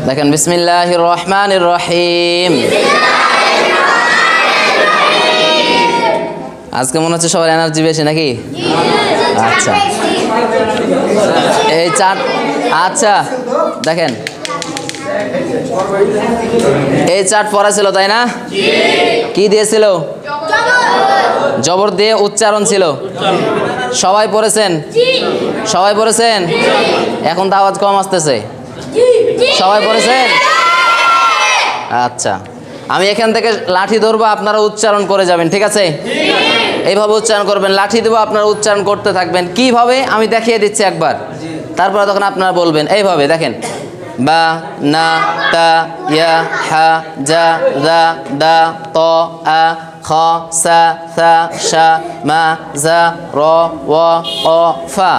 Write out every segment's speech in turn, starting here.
দেখেন, বিসমিল্লাহির রহমানির রহিম। আজকে মনে হচ্ছে সবার এনার্জি বেশি নাকি? আচ্ছা, এই চার, আচ্ছা দেখেন, এই চার্ট পড়া ছিল তাই না? কি দিয়েছিল? জবর দিয়ে উচ্চারণ ছিল। সবাই পড়েছেন? সবাই পড়েছেন? এখন তো আওয়াজ কম আসতেছে। সবাই পড়েছেন? আচ্ছা, আমি এখান থেকে লাঠি ধরবো, আপনারা উচ্চারণ করে যাবেন, ঠিক আছে? এইভাবে উচ্চারণ করবেন। লাঠি দেবো, আপনারা উচ্চারণ করতে থাকবেন। কিভাবে আমি দেখিয়ে দিচ্ছি একবার, তারপরে তখন আপনারা বলবেন। এইভাবে দেখেন, বা, না, তা, ইয়া, হা, যা, দা, দা, ত, আ, খ, সা, থা, শা, মা, জা, র, ও, অ, ফা,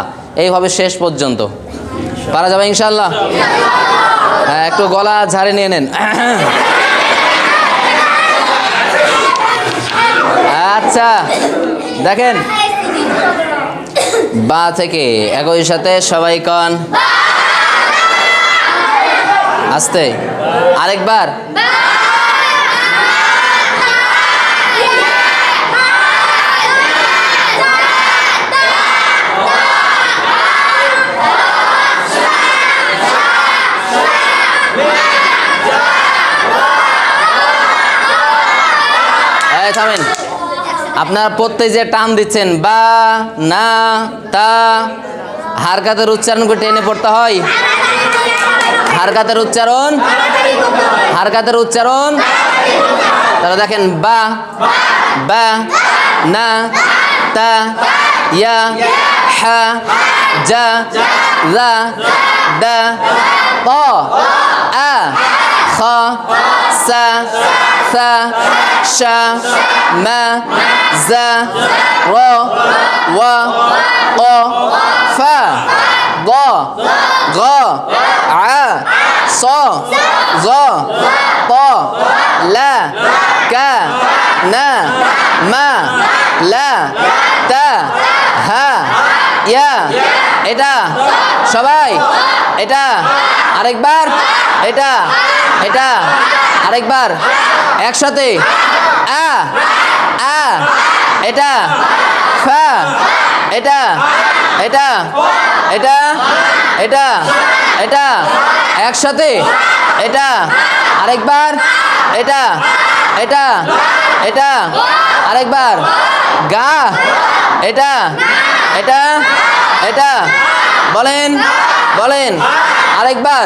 এইভাবে শেষ পর্যন্ত পারা যাবে ইনশাআল্লাহ? হ্যাঁ, একটু গলা ঝাড়ে নিয়ে নেন। আচ্ছা দেখেন, বা থেকে একই সাথে সবাই কন, আস্তে আরেকবার। থামেন, আপনারা প্রত্যেক যে টান দিচ্ছেন, বা, না, তা, হারকাতের উচ্চারণ করে টেনে পড়তে হয়। হারকাতের উচ্চারণ, হারকাতের উচ্চারণ। তাহলে দেখেন, বা, বা, না, তা, ইয়া, হা, যা, লা, দা, ত, আ, খ, সা, থা, শা, মা, জা, র, ওয়া, অ, ফা, গ, ঘ, আ, স, জ, প, লা, কা, না, মা, লা, তা, হা, ইয়া। এটা সবাই, এটা আরেকবার, এটা, এটা আরেকবার একসাথে, আ, আ, এটা, ফা, এটা, এটা, এটা, এটা, এটা একসাথে, এটা আরেকবার, এটা, এটা, এটা আরেকবার, গা, এটা, এটা, এটা বলেন, বলেন আরেকবার,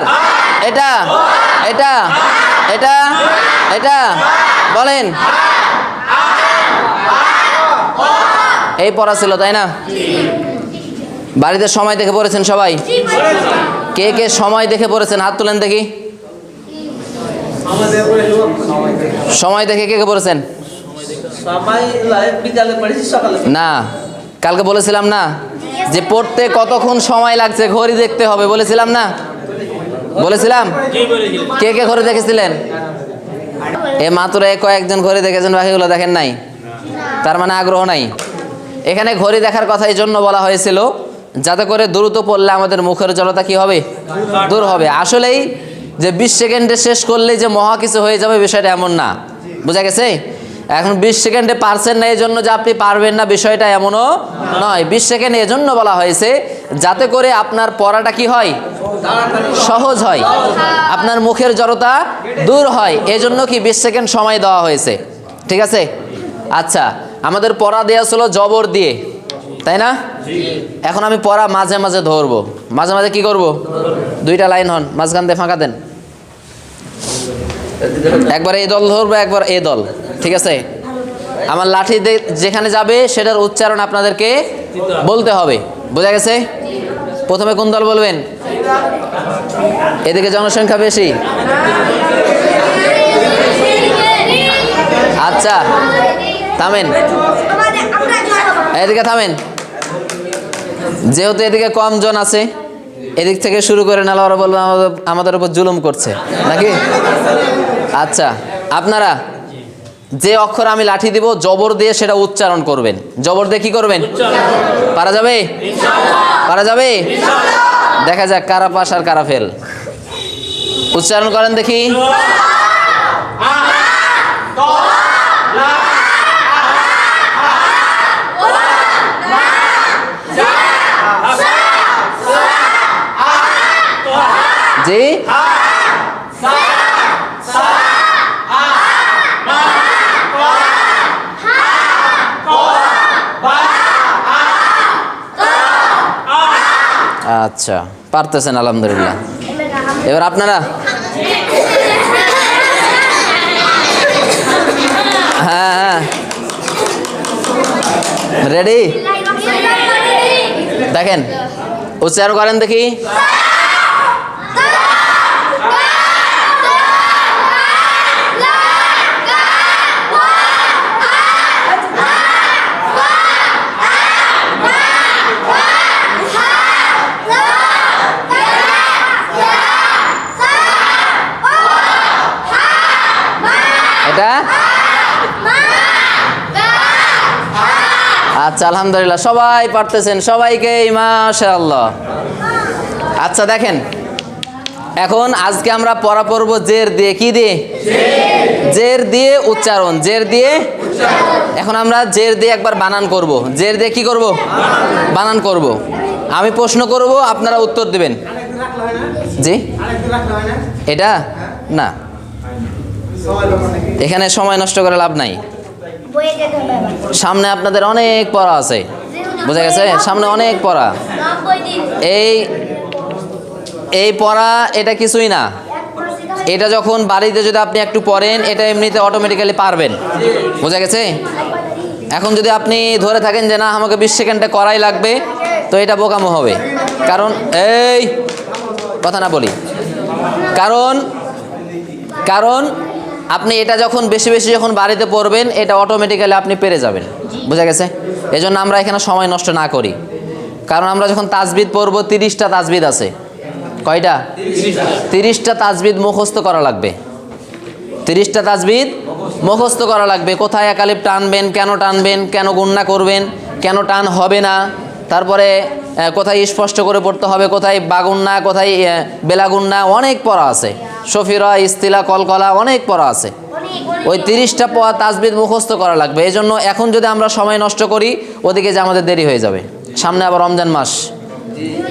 এটা, এটা, এটা, এটা বলেন। এই পড়া ছিল তাই না? বাড়িতে সময় দেখে পড়েছেন সবাই? কে কে সময় দেখে পড়েছেন? হাত তুলেন দেখি। সময় দেখে কে কে পড়েছেন? না, কালকে বলেছিলাম না যে পড়তে কতক্ষণ সময় লাগছে ঘড়ি দেখতে হবে, বলেছিলাম না? বলেছিলাম। কে কে ঘড়ি দেখেছিলেন? এ মাত্র কয়েকজন ঘড়ি দেখেছেন, বাকিগুলো দেখেন নাই। তার মানে আগ্রহ নাই। এখানে ঘড়ি দেখার কথা এই জন্য বলা হয়েছিল যাতে করে দ্রুত পড়লে আমাদের মুখের জড়তা কি হবে? দূর হবে। আসলেই যে 20 সেকেন্ডে শেষ করলেই যে মহা কিছু হয়ে যাবে বিষয়টা এমন না, বোঝা গেছে? এখন 20 সেকেন্ডে পারছেন না এই জন্য যে আপনি পারবেন না, বিষয়টা এমনও নয়। 20 সেকেন্ড এজন্য বলা হয়েছে যাতে করে আপনার পড়াটা কি হয়? সহজ হয়, আপনার মুখের জড়তা দূর হয়। এজন্য কি 20 সেকেন্ড সময় দেওয়া হয়েছে, ঠিক আছে? আচ্ছা, আমাদের পড়া দেওয়া ছিল জবর দিয়ে, তাই না? এখন আমি পড়া মাঝে মাঝে ধরবো। মাঝে মাঝে কি করব? দুইটা লাইন হন, মাঝখান দিয়ে ফাঁকা দেন। একবার এই দল ধরবো, একবার এই দল, ঠিক আছে? আমার লাঠি যেখানে যাবে সেটার উচ্চারণ আপনাদেরকে বলতে হবে, বোঝা গেছে? প্রথমে কোন দল বলবেন? এদিকে জনসংখ্যা বেশি। আচ্ছা থামেন, এদিকে থামেন। যেহেতু এদিকে কম জন আছে, এদিক থেকে শুরু করে নাহলে ওরা বলবো আমাদের উপর জুলুম করছে নাকি? আচ্ছা, আপনারা যে অক্ষর আমি লাঠি দিব জবর দিয়ে সেটা উচ্চারণ করবেন। জবর দিয়ে কি করবেন? পারা যাবে? পারা যাবে? দেখা যাক কারা পাস আর কারা ফেল। উচ্চারণ করেন দেখি। জি, আচ্ছা, পারতেছেন আলহামদুলিল্লাহ। এবার আপনারা, হ্যাঁ, রেডি? দেখেন, উচ্চারণ করেন দেখি। এটা আচ্ছা, আলহামদুলিল্লাহ, সবাই পারতেছেন, সবাইকে মাশাআল্লাহ। আচ্ছা দেখেন, এখন আজকে আমরা পড়া পড়ব জের দিয়ে। কি দিয়ে? জের দিয়ে উচ্চারণ, জের দিয়ে। এখন আমরা জের দিয়ে একবার বানান করব। জের দিয়ে কি করব? বানান করব। আমি প্রশ্ন করব, আপনারা উত্তর দিবেন। জি, এটা না, এখানে সময় নষ্ট করে লাভ নাই। সামনে আপনাদের অনেক পড়া আছে, বোঝা গেছে? সামনে অনেক পড়া। এই পড়া এটা কিছুই না। এটা যখন বাড়িতে যদি আপনি একটু পড়েন, এটা এমনিতে অটোমেটিক্যালি পারবেন, বোঝা গেছে? এখন যদি আপনি ধরে থাকেন যে না আমাকে 20 সেকেন্ডে করাই লাগবে, তো এটা বোকামো হবে। কারণ এই কথা না বলি, কারণ আপনি এটা যখন বেশি বেশি যখন বাড়িতে পড়বেন, এটা অটোমেটিক্যালি আপনি পেরে যাবেন, বোঝা গেছে? এজন্য আমরা এখানে সময় নষ্ট না করি। কারণ আমরা যখন তাজবিদ পড়বো, 30টা তাজবিদ আছে। কয়টা? 30টা তাজবিদ মুখস্থ করা লাগবে। 30টা তাজবিদ মুখস্থ করা লাগবে। কোথায় একালিফ টানবেন, কেন গুণনা করবেন, কেন টান হবে না, তারপরে কোথায় স্পষ্ট করে পড়তে হবে, কোথায় বাগুন্না, কোথায় বেলাগুন্না, অনেক পড়া আছে। সফিরা, ইস্তিলা, কলকলা, অনেক পড়া আছে। ওই 30টা তাজবিদ মুখস্থ করা লাগবে। এই জন্য এখন যদি আমরা সময় নষ্ট করি, ওদিকে যে আমাদের দেরি হয়ে যাবে। সামনে আবার রমজান মাস,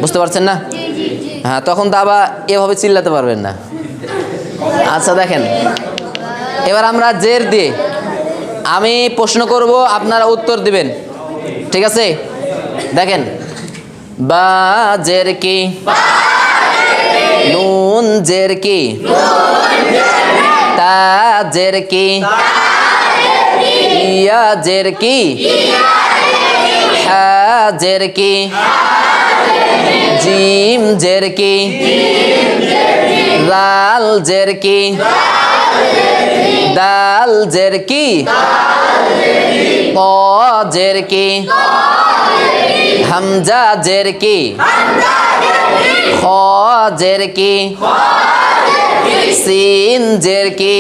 বুঝতে পারছেন না? হ্যাঁ, তখন তো আবার এভাবে চিল্লাতে পারবেন না। আচ্ছা দেখেন, এবার আমরা জের দিয়ে, আমি প্রশ্ন করব, আপনারা উত্তর দিবেন, ঠিক আছে? দেখেন, বা জের কি, নুন জের কি, তা জের কি, ইয়া জের কি, হা জের কি, জিম জের কি, লাল জের কি, দাল জের কি, ক জের কি, হামজা জের কি, খ জের কি, সিন জের কি,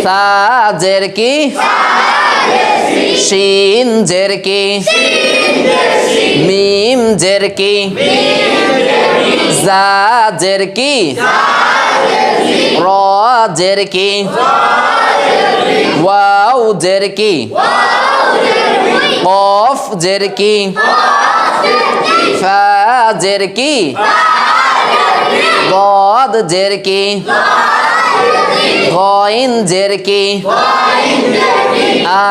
সা জের কি, শিন জের কি, মিম জের কি, জা জের কি, র জের কি, ওয়াও জের কি, কফ জের কি, ফা জের কি, গদ জের কি, গইন জের কি,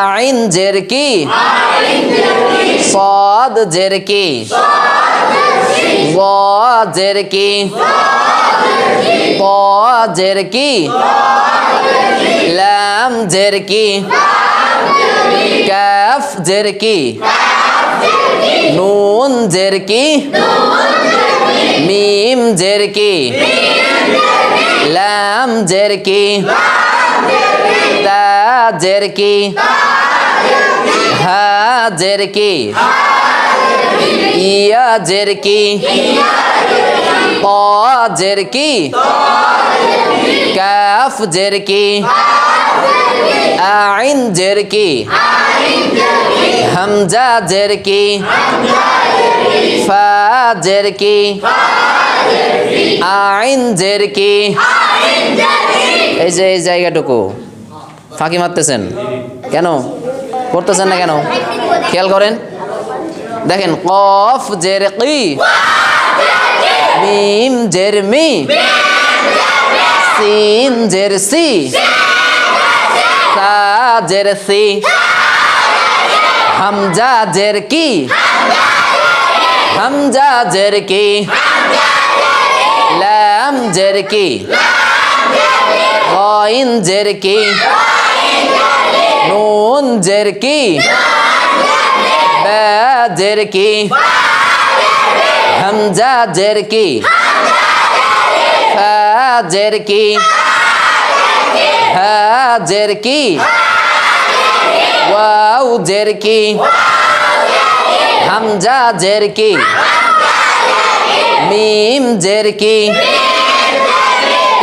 আইন জের কি, সাদ জের কি, ওয়া জের কি, ত জের কি, লাম জের কি, কাফ জের কি, নুন জের কি, মিম জের কি, লাম জের কি, তা জের কি, হা জের কি, ইয়া জের কি, ক জের কি, কাফ জের কি, আইন জের কি, হামজা জের কি, ফা জের কি, আইন জের কি, এই যে এই জায়গাটুকু ফাঁকি মারতেছেন কেন, করতেছেন না কেন? খেয়াল করেন, দেখেন কফ জের কি, মিম জের মি, সিন জের সি, সা জের সি, হামজা জের কি, হামজা জের কি, লাম জের কি, গাইন জের কি, নুন জের কি, বা জের কি, হামজা জের কি, ফা জের কি, হা জের কি, ওয়াও জের কি, হামজা জের কি, মিম জের কি,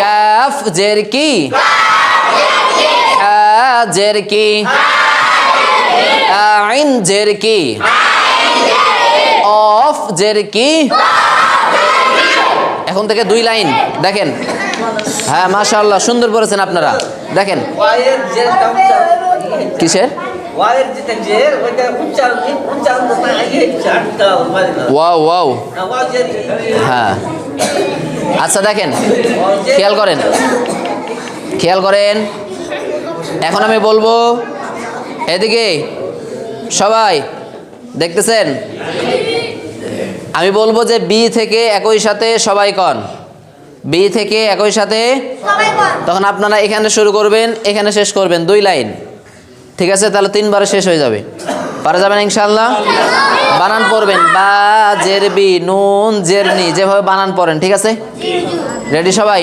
কাফ জের কি, হা জের কি, আইন জের কি, অফ জের কি। এখন থেকে 2 লাইন দেখেন। হ্যাঁ মাশাআল্লাহ, সুন্দর পড়েছেন আপনারা। দেখেন কিসের ওয়াও ওয়াও, হ্যাঁ আচ্ছা দেখেন, খেয়াল করেন, খেয়াল করেন। এখন আমি বলবো, এদিকে সবাই দেখতেছেন, আমি বলবো যে বি থেকে একই সাথে সবাই কন, বি থেকে একই সাথে, তখন আপনারা এখানে শুরু করবেন, এখানে শেষ করবেন, 2 লাইন, ঠিক আছে? তাহলে 3 বারে শেষ হয়ে যাবে, পারা যাবেন ইনশাআল্লাহ। বানান পড়বেন, বা জের বি, নুন জের নি, যেভাবে বানান পড়েন, ঠিক আছে? রেডি সবাই?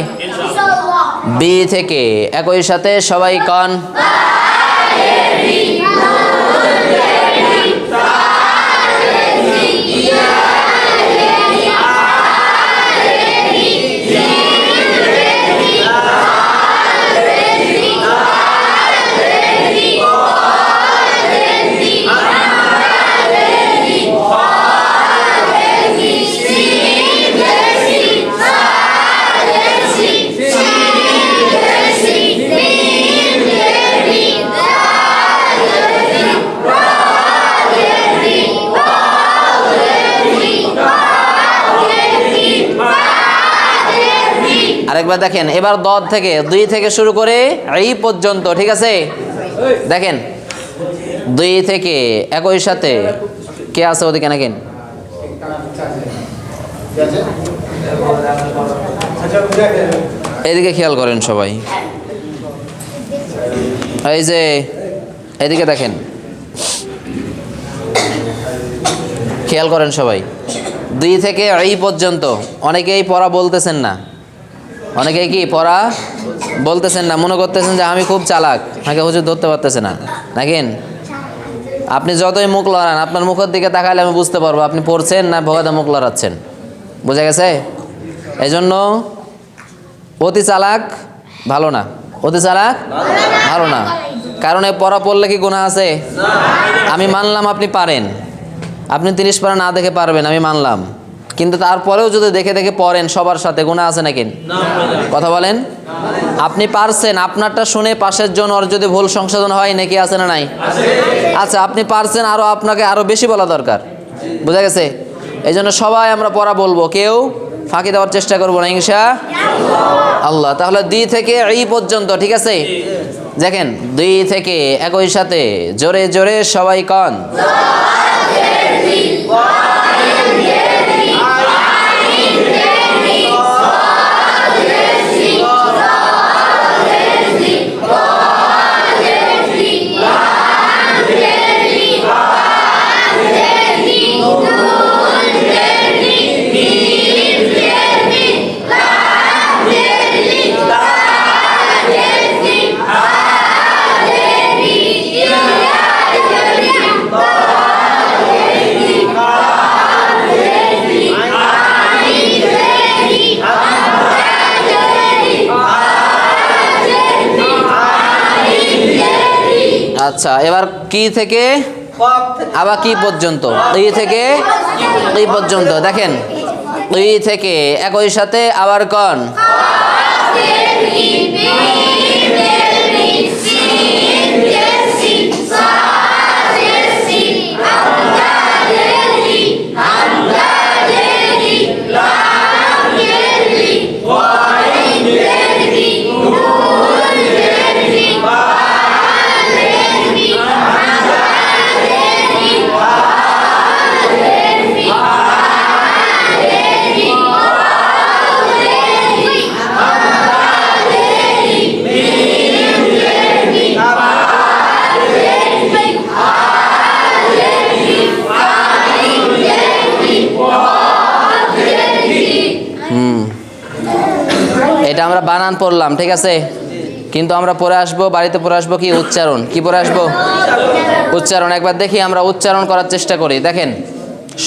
বি থেকে একই সাথে সবাই কন, আরেকবার দেখেন, এবার দদ থেকে, 2 থেকে শুরু করে এই পর্যন্ত, ঠিক আছে? দেখেন 2 থেকে একই সাথে কে আছে ওদিকে নাকি? এদিকে খেয়াল করেন সবাই, এই যে এদিকে দেখেন, খেয়াল করেন সবাই। 2 থেকে এই পর্যন্ত অনেকেই পড়া বলতেছেন না, অনেকেই কি পড়া বলতেছেন না, মনে করতেছেন যে আমি খুব চালাক, আমাকে হুজুর ধরতে পারতেছে না নাকি? আপনি যতই মুখ লড়ান, আপনার মুখের দিকে তাকালে আমি বুঝতে পারবো আপনি পড়ছেন না ভগাদা মুখ লড়াচ্ছেন, বুঝা গেছে? এই জন্য অতি চালাক ভালো না, অতি চালাক ভালো না, কারণ এই পড়া পড়লে কি গুনাহ আছে? আমি মানলাম আপনি পারেন, আপনি 30 পারা না দেখে পারবেন, আমি মানলাম, কিন্তু তারপরেও যদি দেখে দেখে পড়েন সবার সাথে, গুনাহ আছে নাকি? কথা বলেন। আপনি পারছেন, আপনারটা শুনে পাশের জন ওর যদি ভুল সংশোধন হয় নাকি আছে না নাই? আচ্ছা আপনি পারছেন, আরো আপনাকে আরো বেশি বলা দরকার, বুঝা গেছে? এই জন্য সবাই আমরা পড়া বলবো, কেউ ফাঁকি দেওয়ার চেষ্টা করবো না ইনশাআল্লাহ। তাহলে 2 থেকে এই পর্যন্ত, ঠিক আছে? দেখেন 2 থেকে একই সাথে জোরে জোরে সবাই কন, আচ্ছা এবার কি থেকে আবার কি পর্যন্ত, এই থেকে এই পর্যন্ত। দেখেন ই থেকে একই সাথে আবার কন। এটা আমরা বানান পড়লাম, ঠিক আছে, কিন্তু আমরা পড়ে আসবো, বাড়িতে পড়ে আসবো কি উচ্চারণ। কি পড়ে আসবো? উচ্চারণ। একবার দেখি আমরা উচ্চারণ করার চেষ্টা করি। দেখেন,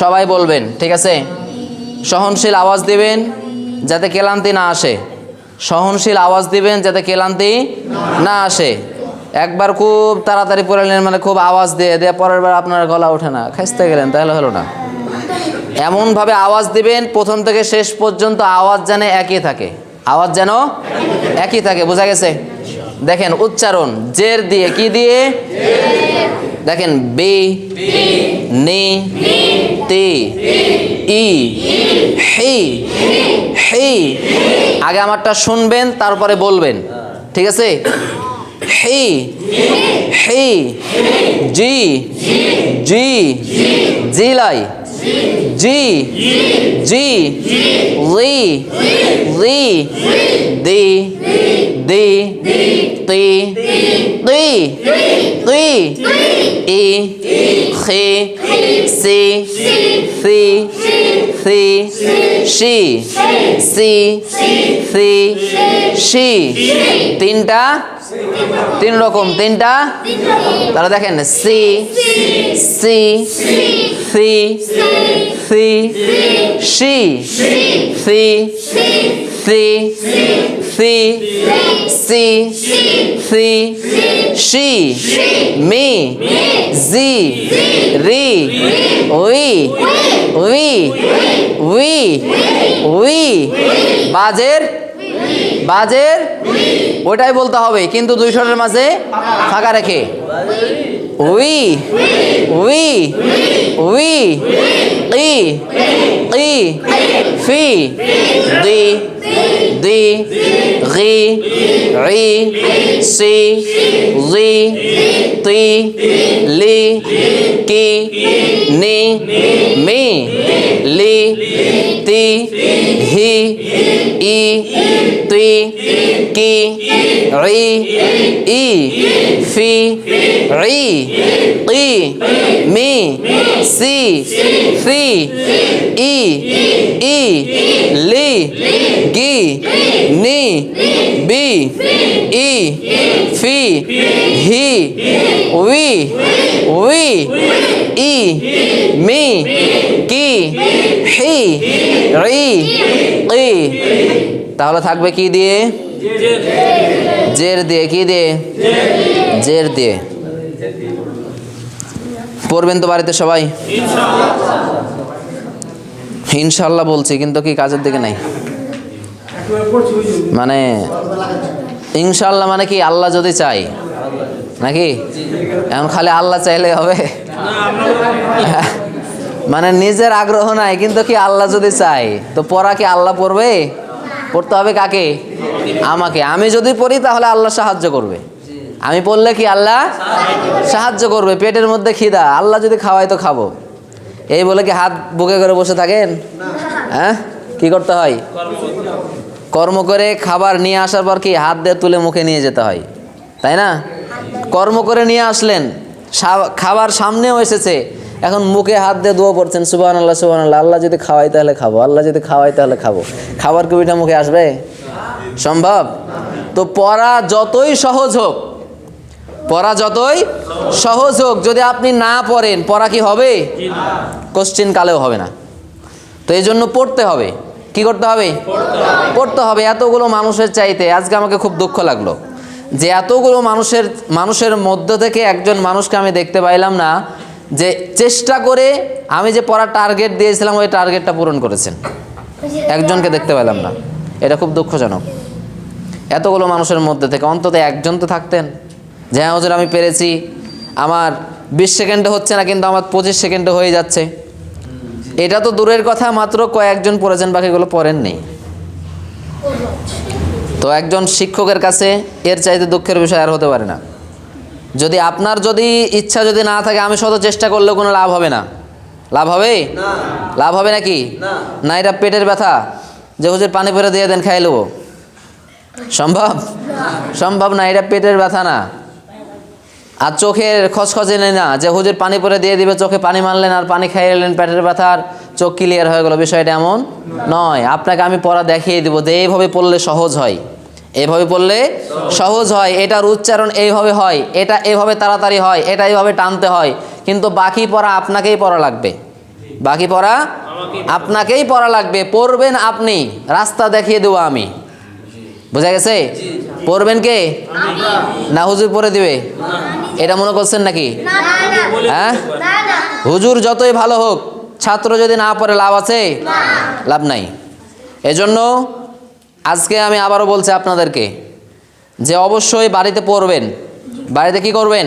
সবাই বলবেন, ঠিক আছে? সহনশীল আওয়াজ দিবেন যাতে ক্লান্তি না আসে। সহনশীল আওয়াজ দিবেন যাতে ক্লান্তি না আসে। একবার খুব তাড়াতাড়ি পড়ে নিলেন, মানে খুব আওয়াজ দিয়ে পরের বার আপনার গলা ওঠে না, খাইতে গেলেন, তাহলে হলো না। এমনভাবে আওয়াজ দিবেন প্রথম থেকে শেষ পর্যন্ত আওয়াজ যেন একই থাকে, আওয়াজ যেন একই থাকে। বোঝা গেছে? দেখেন উচ্চারণ জের দিয়ে, কি দিয়ে? দেখেন বি, নি, তি, ই, হি, হি। আগে আমারটা শুনবেন, তারপরে বলবেন, ঠিক আছে? হি, হি, জি, জি, জিলাই, জি, জি, রি, রি, দি, দি, তি, তি, তি, ই, খি, সি, সি, সি, শি, সি, সি, শি। তিনটা, তিন রকম, তিনটা। তাহলে দেখেন সি, সি, সি, সি, শি, সি, সি, সি, সি, সি, শি, মি, জি, রি, উই, উই, উই, উই। বাজের, বাজের ওটাই বলতে হবে, কিন্তু দুই স্বরের মাঝে ফাঁকা রেখে। উই, উই, উই, ই, ই, ফি, দি, দি, রি, রি, সি, রি, তি, লি, কি, নি, মি, লি, তি, হি, ই, তি, কি, রি, ই, ফি, রি, ই, মি, সি, ফি, ই, ই, লি, গি, নি, বি, ই, ফি, হি, উই, উই, ই, মি, কি, হি, রি, ই। তাহলে থাকবে কি দিয়ে? জের দিয়ে। কি দিয়ে? জের দিয়ে। পড়বেন তো বাড়িতে সবাই? ইনশাল্লাহ বলছি, কিন্তু কি কাজের দিকে নাই। মানে ইনশাল্লাহ মানে কি আল্লাহ যদি চাই, নাকি? এখন খালি আল্লাহ চাইলে হবে? মানে নিজের আগ্রহ নাই, কিন্তু কি আল্লাহ যদি চাই, তো পড়া কি আল্লাহ পড়বে? পড়তে হবে কাকে? আমাকে। আমি যদি পড়ি তাহলে আল্লাহ সাহায্য করবে। আমি পড়লে কি আল্লাহ সাহায্য করবে। পেটের মধ্যে খিদা, আল্লাহ যদি খাওয়ায় তো খাবো। এই বলে কি হাত বুকে করে বসে থাকেন? হ্যাঁ, কি করতে হয়? কর্ম করে খাবার নিয়ে আসার পর কি হাত দিয়ে তুলে মুখে নিয়ে যেতে হয়, তাই না? কর্ম করে নিয়ে আসলেন, খাবার সামনেও এসেছে, এখন মুখে হাত দিয়ে দোয়া পড়ছেন, সুবহানাল্লাহ সুবহানাল্লাহ, আল্লাহ যদি খাওয়াই তাহলে খাবো, আল্লাহ যদি খাওয়াই তাহলে খাবো। খাবার কি ওইটা মুখে আসবে? সম্ভব? তো পড়া যতই সহজ হোক, পড়া যতই সহজ হোক, যদি আপনি না পড়েন পড়া কি হবে? কোশ্চেন কালেও হবে না। তো এই জন্য পড়তে হবে। কি করতে হবে? পড়তে হবে। এতগুলো মানুষের চাইতে আজকে আমাকে খুব দুঃখ লাগলো যে এতগুলো মানুষের মধ্য থেকে একজন মানুষকে আমি দেখতে পাইলাম না যে চেষ্টা করে আমি যে পড়ার টার্গেট দিয়েছিলাম ওই টার্গেটটা পূরণ করেছেন। একজনকে দেখতে পেলাম না। এটা খুব দুঃখজনক। এতগুলো মানুষের মধ্যে থেকে অন্তত একজন তো থাকতেন যে হ্যাঁ হুজুর আমি পেরেছি, আমার 20 সেকেন্ডে হচ্ছে না কিন্তু আমার 25 সেকেন্ডে হয়ে যাচ্ছে। এটা তো দূরের কথা, মাত্র কয়েকজন পড়েছেন, বাকিগুলো পড়েননি। তো একজন শিক্ষকের কাছে এর চাইতে দুঃখের বিষয় আর হতে পারে না। যদি আপনার যদি ইচ্ছা যদি না থাকে, আমি শত চেষ্টা করলেও কোনো লাভ হবে না। লাভ হবে? লাভ হবে নাকি? না। এটা পেটের ব্যথা যে হুজুর পানি পরে দিয়ে দেন খাই নেবো, সম্ভব? সম্ভব না। এটা পেটের ব্যথা না। আর চোখের খসখসে নেই না যে হুজুর পানি পরে দিয়ে দিবে, চোখে পানি মারলেন আর পানি খাইয়ে এলেন, পেটের ব্যথার চোখ ক্লিয়ার হয়ে গেল। বিষয়টা এমন নয়। আপনাকে আমি পড়া দেখিয়ে দিব যে এইভাবে পড়লে সহজ হয়, এইভাবে পড়লে সহজ হয়, এটার উচ্চারণ এইভাবে হয়, এটা এইভাবে তাড়াতাড়ি হয়, এটা এইভাবে টানতে হয়। কিন্তু বাকি পড়া আপনাকেই পড়া লাগবে, বাকি পড়া আপনাকেই পড়া লাগবে। পড়বেন আপনি, রাস্তা দেখিয়ে দেবো আমি। বোঝা গেছে? পড়বেন কে? না হুজুর পড়ে দিবে? এটা মনে করছেন নাকি? হ্যাঁ, হুজুর যতই ভালো হোক, ছাত্র যদি না পড়ে লাভ আছে? লাভ নাই। এজন্য আজকে আমি আবারও বলছি আপনাদেরকে যে অবশ্যই বাড়িতে পড়বেন। বাড়িতে কি করবেন?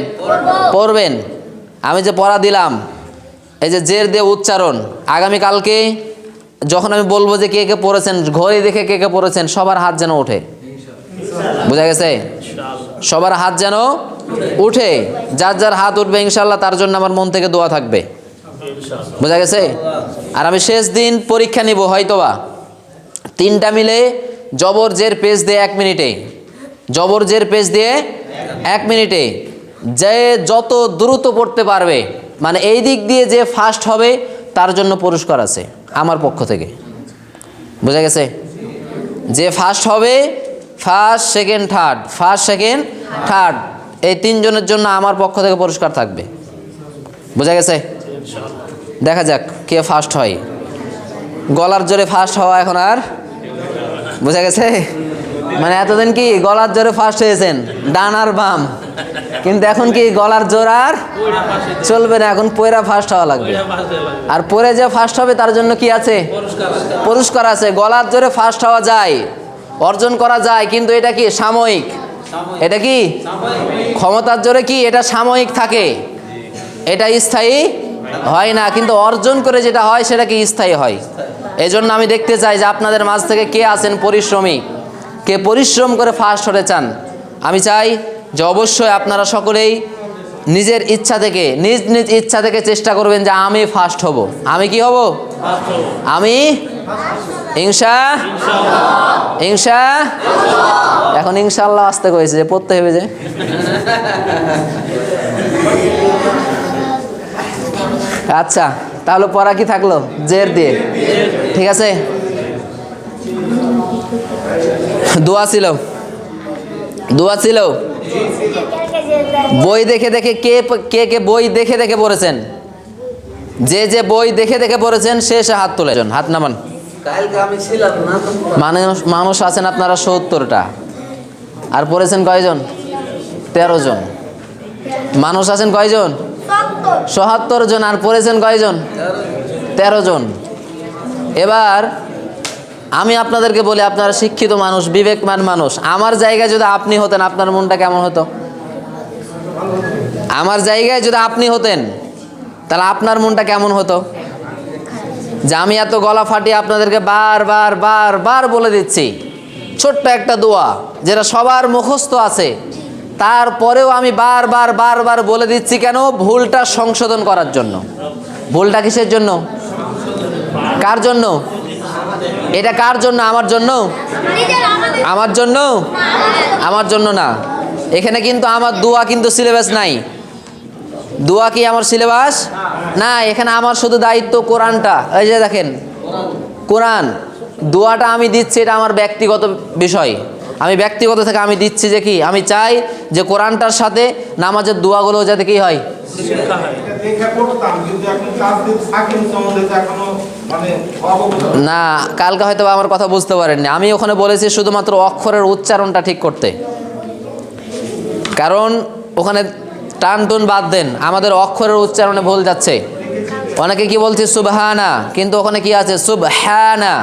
পড়বেন। আমি যে পড়া দিলাম, এই যে জের দিয়ে উচ্চারণ, আগামীকালকে যখন আমি বলবো যে কে কে পড়েছেন, ঘড়ি দেখে কে কে পড়েছেন, সবার হাত যেন ওঠে। বোঝা গেছে? সবার হাত যেন উঠে। যার যার হাত উঠবে ইনশাল্লাহ তার জন্য আমার মন থেকে দোয়া থাকবে। বোঝা গেছে? আর আমি শেষ দিন পরীক্ষা নিব হয়তোবা, 3টা মিলে জবর জের পেজ দিয়ে 1 মিনিটে, জবর জের পেজ দিয়ে 1 মিনিটে যে যত দ্রুত পড়তে পারবে, মানে এই দিক দিয়ে যে ফার্স্ট হবে তার জন্য পুরস্কার আছে আমার পক্ষ থেকে। বোঝা গেছে? যে ফার্স্ট হবে, first second third, first second third, এই 3 জনের জন্য আমার পক্ষ থেকে পুরস্কার থাকবে। বোঝা গেছে? দেখা যাক কে ফার্স্ট হয়। গলার জোরে ফার্স্ট হওয়া এখন আর, বোঝা গেছে? মানে এতদিন কি গলার জোরে ফার্স্ট হয়েছেন ডান আর বাম, কিন্তু এখন কি গলার জোর আর চলবে না, এখন পয়রা ফার্স্ট হওয়া লাগবে। আর পরে যে ফার্স্ট হবে তার জন্য কি আছে? পুরস্কার আছে। গলার জোরে ফার্স্ট হওয়া যায়, অর্জন করা যায়, কিন্তু এটা কি সাময়িক। এটা কি ক্ষমতার জোরে কি এটা সাময়িক থাকে, এটা স্থায়ী হয় না। কিন্তু অর্জন করে যেটা হয় সেটা কি স্থায়ী হয়। এই জন্য আমি দেখতে চাই যে আপনাদের মাঝ থেকে কে আছেন পরিশ্রমী, কে পরিশ্রম করে ফার্স্ট হতে চান। আমি চাই যে অবশ্যই আপনারা সকলেই নিজের ইচ্ছা থেকে, নিজ নিজ ইচ্ছা থেকে চেষ্টা করবেন যে আমি ফার্স্ট হব। আমি কি হব? আমি ইনশা ইনশা এখন ইনশাআল্লাহ আসতে কয়েছে যে পড়তে হবে যে। আচ্ছা, তাহলে পড়া কি থাকলো? জের দিয়ে, ঠিক আছে। দোয়া ছিল, দোয়া ছিল। বই দেখে দেখে কে কে কে বই দেখে দেখে পড়েছেন? যে যে বই দেখে দেখে পড়েছেন সে হাত তুলেছেন, হাত নামান। মানুষ আছেন আপনারা 70টা, আর পড়েছেন কয়জন? 13 জন। মানুষ আছেন কয়জন? 77 জন, আর পড়েছেন কয়জন? 13 জন। এবার আমি আপনাদেরকে বলি, আপনারা শিক্ষিত মানুষ, বিবেকমান মানুষ, আমার জায়গায় যদি আপনি হতেন আপনার মনটা কেমন হতো? আমার জায়গায় যদি আপনি হতেন তাহলে আপনার মনটা কেমন হতো? যে আমি এত গলা ফাটিয়ে আপনাদেরকে বারবার বারবার বলে দিচ্ছি ছোট্ট একটা দোয়া যেটা সবার মুখস্থ আছে, তারপরেও আমি বারবার বারবার বলে দিচ্ছি কেন? ভুলটা সংশোধন করার জন্য। ভুলটা কিসের জন্য? কার জন্য? এটা কার জন্য? আমার জন্য? আমার জন্য? আমার জন্য না। এখানে কিন্তু আমার দোয়া কিন্তু সিলেবাস নাই। দোয়া কি আমার সিলেবাস না। এখানে আমার শুধু দায়িত্ব কোরআনটা, এই যে দেখেন কোরআন, দোয়াটা আমি দিচ্ছি এটা আমার ব্যক্তিগত বিষয়। আমি ব্যক্তিগত থেকে আমি দিচ্ছি যে কি, আমি চাই যে কোরআনটার সাথে নামাজের দোয়াগুলো যাতে কি হয়। না, কালকে হয়তো আমার কথা বুঝতে পারেননি। আমি ওখানে বলেছি শুধুমাত্র অক্ষরের উচ্চারণটা ঠিক করতে, কারণ ওখানে টান টুন বাদ দেন, আমাদের অক্ষরের উচ্চারণে ভুল যাচ্ছে। অনেকে কি বলছে সুবহানা, কিন্তু ওখানে কি আছে? সুবহানা।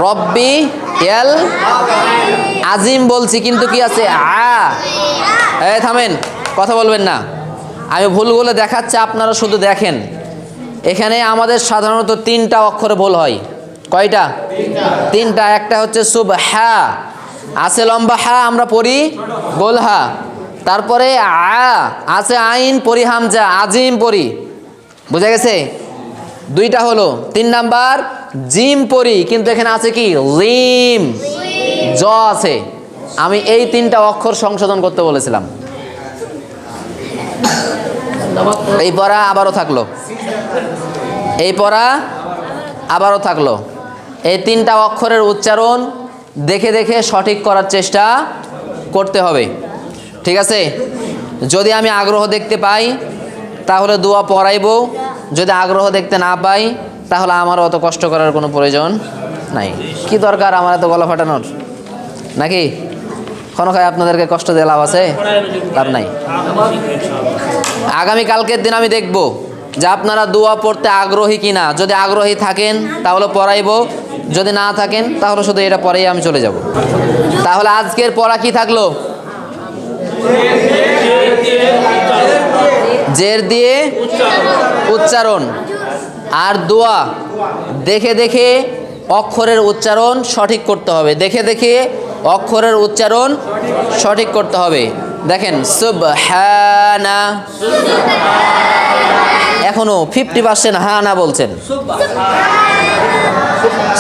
রব্বি ইয়াল আজিম বলছি, কিন্তু কি আছে? এই থামেন, কথা বলবেন না। আমি ভুলগুলো দেখাচ্ছি, আপনারা শুধু দেখেন। এখানে আমাদের সাধারণত 3টা অক্ষরে ভুল হয়। কয়টা? 3টা। একটা হচ্ছে সুবহা, আছে লম্বা হা, আমরা পড়ি গোল হা। তারপরে আছে আইন, পড়ি হামজা, আজিম পড়ি। বুঝা গেছে? 2টা হলো। 3 নাম্বার জিম পড়ি, কিন্তু এখানে আছে কি? লিম, জ আছে। আমি এই 3টা অক্ষর সংশোধন করতে বলেছিলাম। এই পড়া আবারও থাকলো, এই পড়া আবারও থাকলো। এই 3টা অক্ষরের উচ্চারণ দেখে দেখে সঠিক করার চেষ্টা করতে হবে, ঠিক আছে? যদি আমি আগ্রহ দেখতে পাই তাহলে দোয়া পড়াইব, যদি আগ্রহ দেখতে না পাই তাহলে আমার অত কষ্ট করার কোনো প্রয়োজন নাই। কি দরকার আমার এত গলা ফাটানোর, নাকি? কোনো খায় আপনাদেরকে কষ্ট দিয়ে লাভ আছে? লাভ নাই। আগামীকালকের দিন আমি দেখব যে আপনারা দোয়া পড়তে আগ্রহী কিনা। যদি আগ্রহী থাকেন তাহলে পড়াইব, যদি না থাকেন তাহলে শুধু এটা পড়াই আমি চলে যাব। তাহলে আজকের পড়া কি থাকলো? জের দিয়ে উচ্চারণ আর দোয়া দেখে দেখে অক্ষরের উচ্চারণ সঠিক করতে হবে। দেখে দেখে অক্ষরের উচ্চারণ সঠিক করতে হবে। দেখেন সুবহানা, এখনো 50% হা না বলছেন।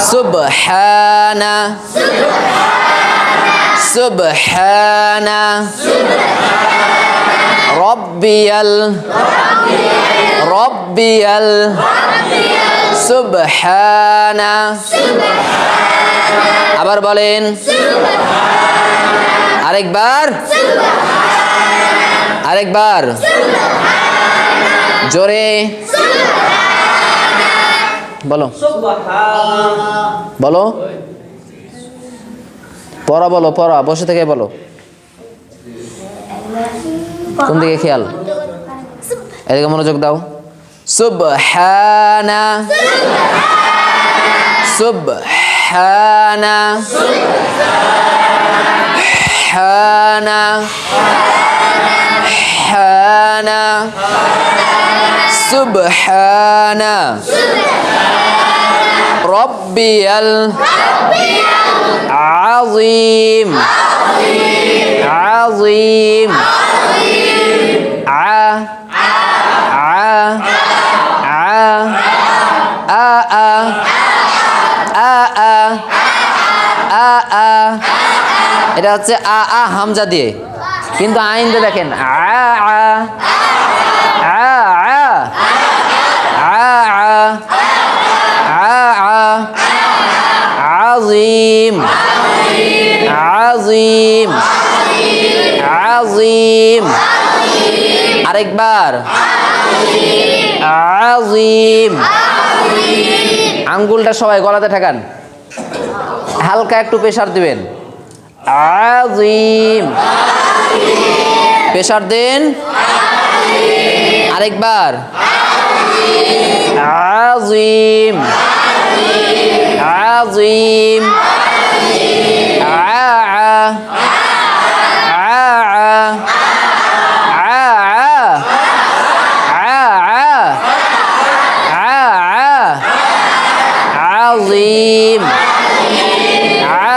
সুবহানা, সুবহানা, রব্বিয়াল, রব্বিয়াল, সুবহানা। আবার বলেন, আরেকবার, আরেকবার জোরে বলো, বলো, পড়া বলো, পড়া বসে থেকে বলো। কোন দিকে খেয়াল? এদিকে মনোযোগ দাও। সুবহানা, সুবহানা, হানা, হানা, সুবহানা, রব্বিয়াল আযীম, আযীম, এটা হচ্ছে হামজা দিয়ে, কিন্তু আইন দিয়ে দেখেন আজিম, আজিম, আজিম। আরেকবার আজিম। আঙ্গুলটা সবাই গলাতে ঠেকান, হালকা একটু প্রেসার দিবেন। আজিম, প্রেসার দেন। আরেকবার আজিম, আজিম, আজিম,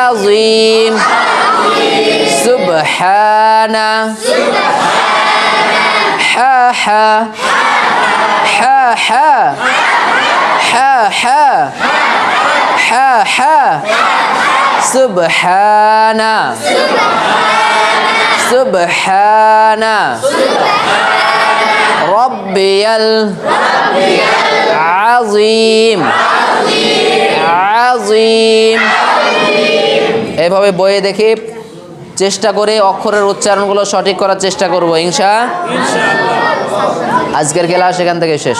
আজিম, সুবহানা, হা হা, হা হা, হা হা, হা হা, সুবহানা, সুবহানা, রব্বিয়াল আযীম, আযীম। এভাবে বইয়ে দেখে চেষ্টা করে অক্ষরের উচ্চারণগুলো সঠিক করার চেষ্টা করব ইনশাআল্লাহ। আজকের ক্লাস এখান থেকে শেষ।